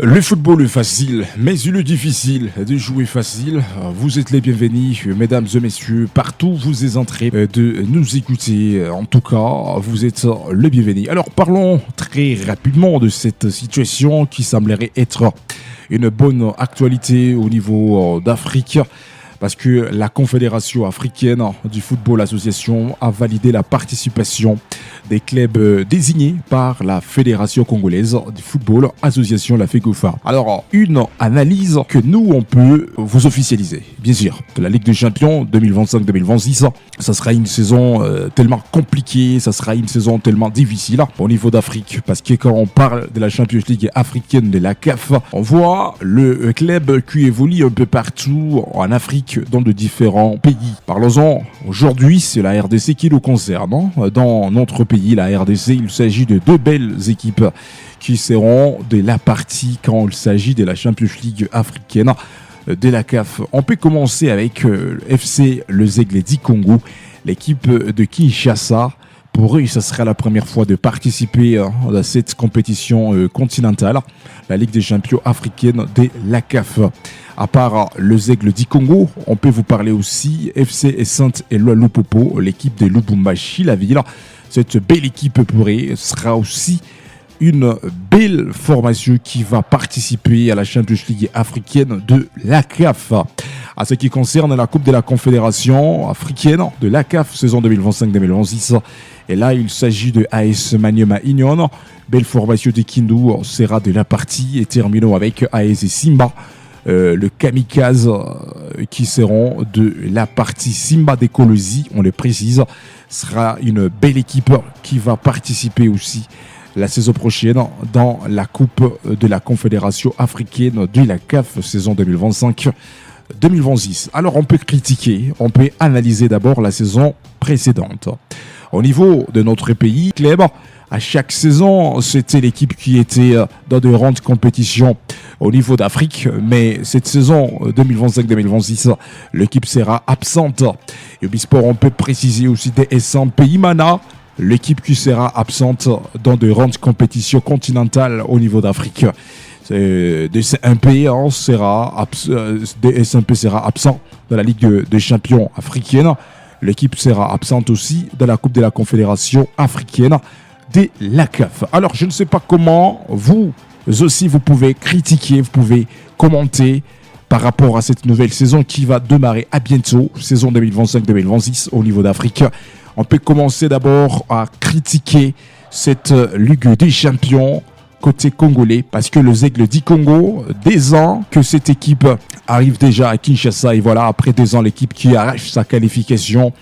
Le football est facile, mais il est difficile de jouer facile. Vous êtes les bienvenus, mesdames et messieurs, partout vous êtes entrés de nous écouter. En tout cas, vous êtes les bienvenus. Alors parlons très rapidement de cette situation qui semblerait être une bonne actualité au niveau d'Afrique. Parce que la Confédération africaine du football association a validé la participation des clubs désignés par la Fédération congolaise du football association, la FECOFA. Alors, une analyse que nous, on peut vous officialiser. Bien sûr, la Ligue des Champions 2025-2026, ça sera une saison tellement compliquée, ça sera une saison tellement difficile au niveau d'Afrique. Parce que quand on parle de la Champions League africaine de la CAF, on voit le club qui évolue un peu partout en Afrique, dans de différents pays. Parlons-en, aujourd'hui, c'est la RDC qui nous concerne. Dans notre pays, la RDC, il s'agit de deux belles équipes qui seront de la partie quand il s'agit de la Champions League africaine de la CAF. On peut commencer avec FC Les Aigles du Congo, l'équipe de Kinshasa. Pour eux, ce sera la première fois de participer à cette compétition continentale, la Ligue des champions africaine de la CAF. À part les Aigles du Congo, on peut vous parler aussi FC Saint-Éloi Lupopo, l'équipe de Lubumbashi, la ville. Cette belle équipe pour eux sera aussi une belle formation qui va participer à la Champions League africaine de la CAF. À ce qui concerne la Coupe de la Confédération africaine de la CAF saison 2025-2026, et là il s'agit de AS Maniema Union. Belle formation de Kindu sera de la partie et terminons avec AS Simba. Le Kamikaze qui seront de la partie Simba d'Écologie, on le précise, sera une belle équipe qui va participer aussi la saison prochaine dans la Coupe de la Confédération africaine de la CAF saison 2025-2026. Alors on peut critiquer, on peut analyser d'abord la saison précédente. Au niveau de notre pays, club, à chaque saison, c'était l'équipe qui était dans de grandes compétitions au niveau d'Afrique. Mais cette saison 2025-2026, l'équipe sera absente. Et au Bisport, on peut préciser aussi des SMP Imana, l'équipe qui sera absente dans de grandes compétitions continentales au niveau d'Afrique. DSMP sera absent dans la Ligue des champions africaine. L'équipe sera absente aussi dans la Coupe de la Confédération africaine de la CAF. Alors, je ne sais pas comment vous aussi, vous pouvez critiquer, vous pouvez commenter par rapport à cette nouvelle saison qui va démarrer à bientôt, saison 2025-2026 au niveau d'Afrique. On peut commencer d'abord à critiquer cette Ligue des champions côté congolais parce que les Aigles du Congo, des ans que cette équipe arrive déjà à Kinshasa et voilà, après 2 ans, l'équipe qui arrache sa qualification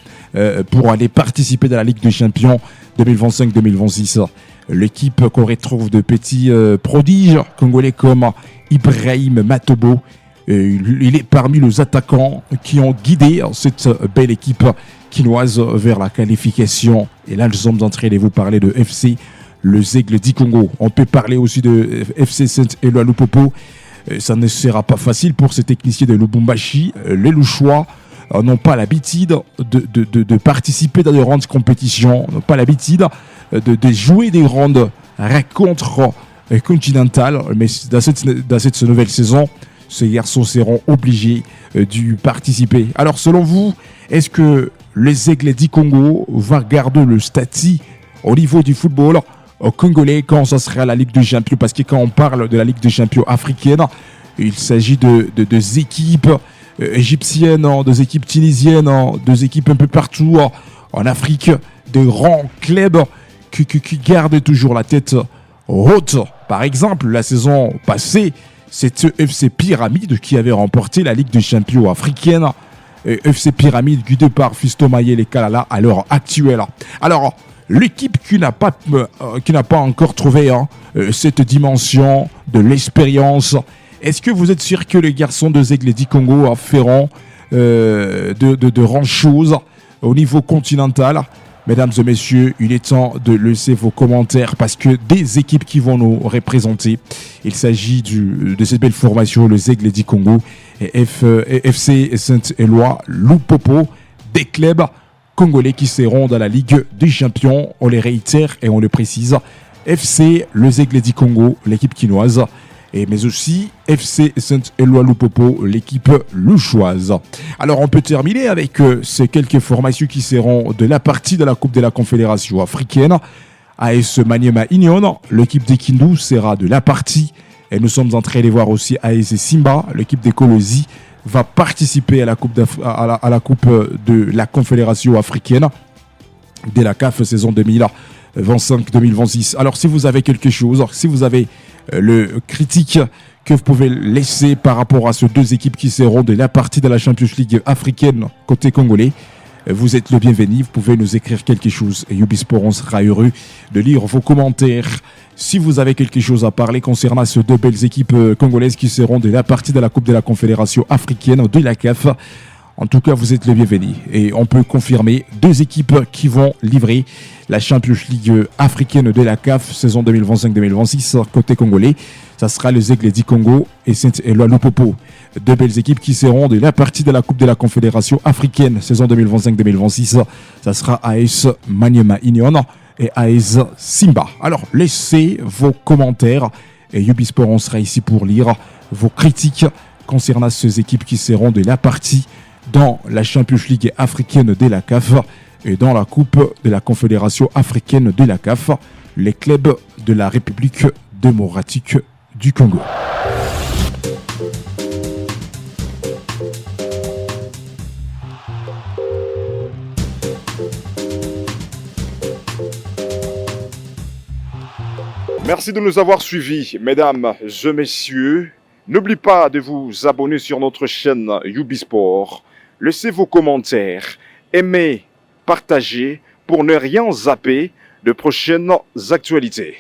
pour aller participer dans la Ligue des champions 2025-2026. L'équipe qu'on retrouve de petits prodiges congolais comme Ibrahim Matobo. Il est parmi les attaquants qui ont guidé cette belle équipe quinoise vers la qualification. Et là, nous sommes en train de vous parler de FC Les Aigles du Congo. On peut parler aussi de FC Saint-Éloi Lupopo. Ça ne sera pas facile pour ces techniciens de Lubumbashi. Les Louchois n'ont pas l'habitude de participer dans de grandes compétitions, n'ont pas l'habitude de jouer des grandes rencontres continentales. Mais dans cette nouvelle saison, ces garçons seront obligés d'y participer. Alors selon vous, est-ce que les Aigles du Congo vont garder le statut au niveau du football au congolais quand ça sera la Ligue des champions? Parce que quand on parle de la Ligue des champions africaine, il s'agit de deux équipes égyptiennes, deux équipes tunisiennes, deux équipes un peu partout en Afrique, de grands clubs qui gardent toujours la tête haute. Par exemple, la saison passée, c'est FC Pyramide qui avait remporté la Ligue des champions africaine. FC Pyramide guidé par Fiston Mayele Kalala à l'heure actuelle. Alors, l'équipe qui n'a pas encore trouvé cette dimension de l'expérience, est-ce que vous êtes sûr que les garçons de Aigles du Congo feront de grandes choses au niveau continental? Mesdames et messieurs, il est temps de laisser vos commentaires parce que des équipes qui vont nous représenter, il s'agit de cette belle formation, les Aigles du Congo et FC Saint-Éloi Lupopo, des clubs congolais qui seront dans la Ligue des champions. On les réitère et on le précise. FC Les Aigles du Congo, l'équipe quinoise, mais aussi FC Saint-Éloi Lupopo, l'équipe louchoise. Alors on peut terminer avec ces quelques formations qui seront de la partie de la Coupe de la Confédération africaine. AS Maniema Union, l'équipe des Kindu sera de la partie. Et nous sommes en train de voir aussi AS Simba, l'équipe des Kolosi, va participer à la Coupe de la Confédération africaine de la CAF saison 2025-2026. Alors si vous avez quelque chose, si vous avez le critique que vous pouvez laisser par rapport à ces deux équipes qui seront de la partie de la Champions League africaine côté congolais, vous êtes le bienvenu, vous pouvez nous écrire quelque chose et Ubisport, on sera heureux de lire vos commentaires. Si vous avez quelque chose à parler concernant ces deux belles équipes congolaises qui seront de la partie de la Coupe de la Confédération africaine de la CAF, en tout cas, vous êtes les bienvenus. Et on peut confirmer deux équipes qui vont livrer la Champions League africaine de la CAF saison 2025-2026 côté congolais. Ça sera les Aigles du Congo et Saint-Éloi Lupopo. Deux belles équipes qui seront de la partie de la Coupe de la Confédération africaine saison 2025-2026. Ça sera AS Maniema Union et AS Simba. Alors, laissez vos commentaires et Ubisport, on sera ici pour lire vos critiques concernant ces équipes qui seront de la partie dans la Champions League africaine de la CAF et dans la Coupe de la Confédération africaine de la CAF, les clubs de la République démocratique du Congo. Merci de nous avoir suivis, mesdames et messieurs. N'oubliez pas de vous abonner sur notre chaîne Ubisport. Laissez vos commentaires, aimez, partagez pour ne rien zapper de prochaines actualités.